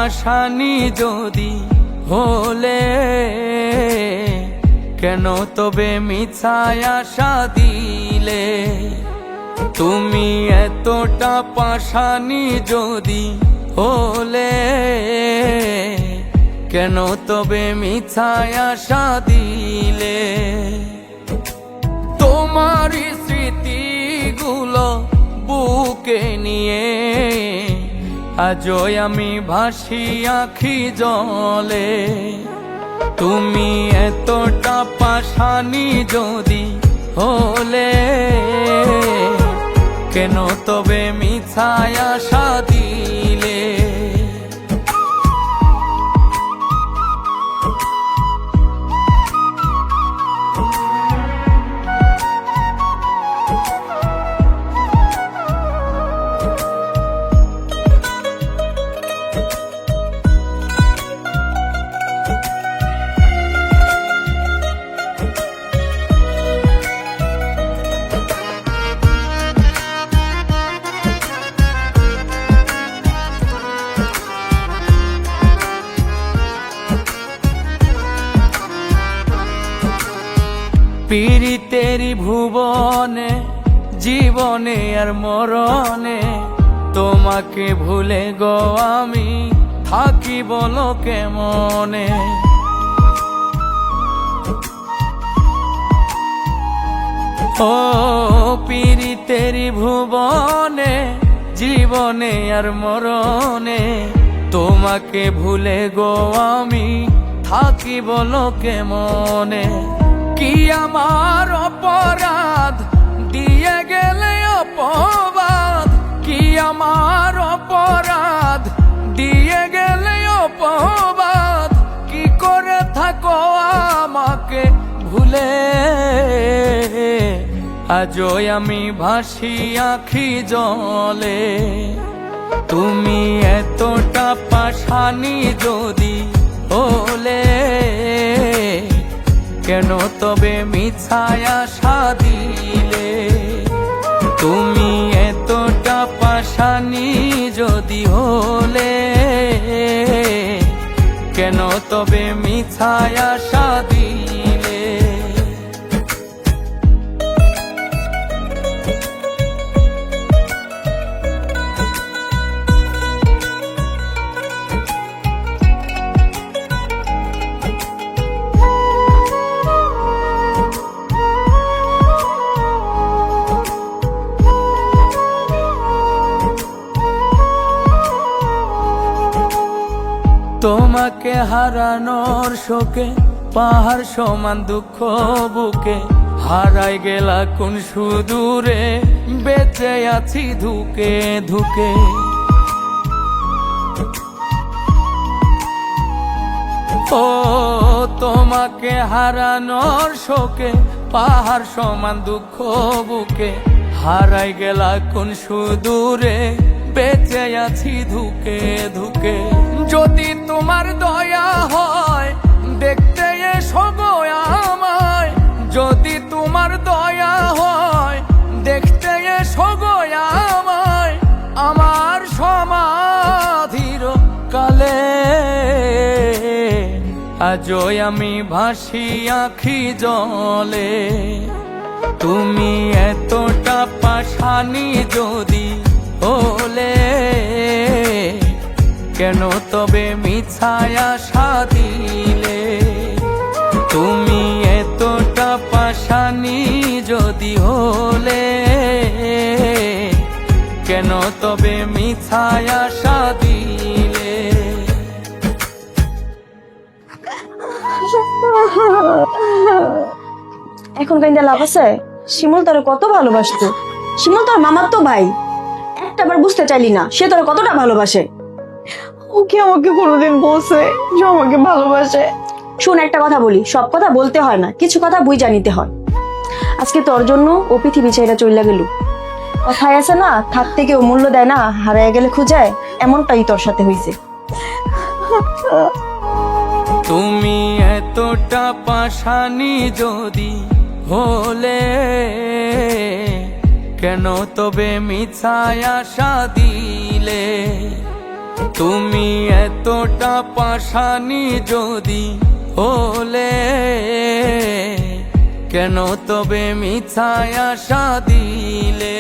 পাশানি যদি হলে, কেন তবে মিছায় আশা দিলে? তুমি এতটা পাশানি যদি হলে, কেন তবে মিছায় আশা দিলে? তোমার স্মৃতিগুলো বুকে নিয়ে আজও আমি ভাসি আখি জলে। তুমি এতটা পাশানি যদি হলে, কেন তবে মিছায় আশা দিলে? পীড়িতেরি ভুবনে, জীবনে আর মরণে তোমাকে ভুলে গো আমি থাকি বলো কেমনে? ও পীড়িতেরি ভুবনে, জীবনে আর মরণে তোমাকে ভুলে গো আমি থাকি বলো কেমনে? কি আমার অপরাধ দিয়ে গেলে অপবাদ? কি আমার অপরাধ দিয়ে গেলে অপবাদ? কি করে থাকো আমাকে ভুলে? আজও আমি ভাসি আখি জলে। তুমি এতটা পাশানি যদি হলে, কেন তবে মিছায় আশা দিলে? তুমি এতটা পাশানি যদি হলে, কেন তবে মিছায় আশা দিলে? তোমাকে হারানোর শোকে পাহাড় সমান দুঃখ বুকে হারাই গেলা কোন সুদূরে, বেঁচে আছি ধুকে ধুকে। ও তোমাকে হারানোর শোকে পাহাড় সমান দুঃখ বুকে হারাই গেলা কোন সুদূরে, বেঁচে আছি ধুকে ধুকে। যদি তোমার দয়া হয় দেখতে এসো গো আমায়, যদি তোমার দয়া হয় দেখতে এসো গো আমায়, আমার সমাধির কালে। আজও আমি ভাসি আখি জলে। তুমি এতটা পাশানি যদি হলে, কেন তবে মিছায় আশা দিলে? তুমি এতটা পাশানি যদি হলে, কেন তবে মিছায় আশা দিলে? এখন কাইন্দা লাভ আছে? শিমুল তোরে কত ভালোবাসতো। শিমুল তোর মামার তো ভাই, একটাবার বুঝতে চাইলি না সে তোর কতটা ভালোবাসে। ও কি আমাকে কোনোদিন বলছে যে আমাকে ভালোবাসে? শুন একটা কথা বলি, সব কথা বলতে হয় না, কিছু কথা বুঝা নিতে হয়। আজকে তোর জন্য ও পৃথিবী ছেড়ে চইলা গেল। কথায় আছে না, থাকতে কেউ মূল্য দেয় না, হারায় গেলে খুঁজায়, এমনটাই তোর সাথে হয়েছে। তুমি এতটা পাশানি যদি হলে, কেন তবে মিছায় আশা দিলে? তুমি এতটা পাশানি যদি হলে, কেন তবে মিছায় আশা দিলে?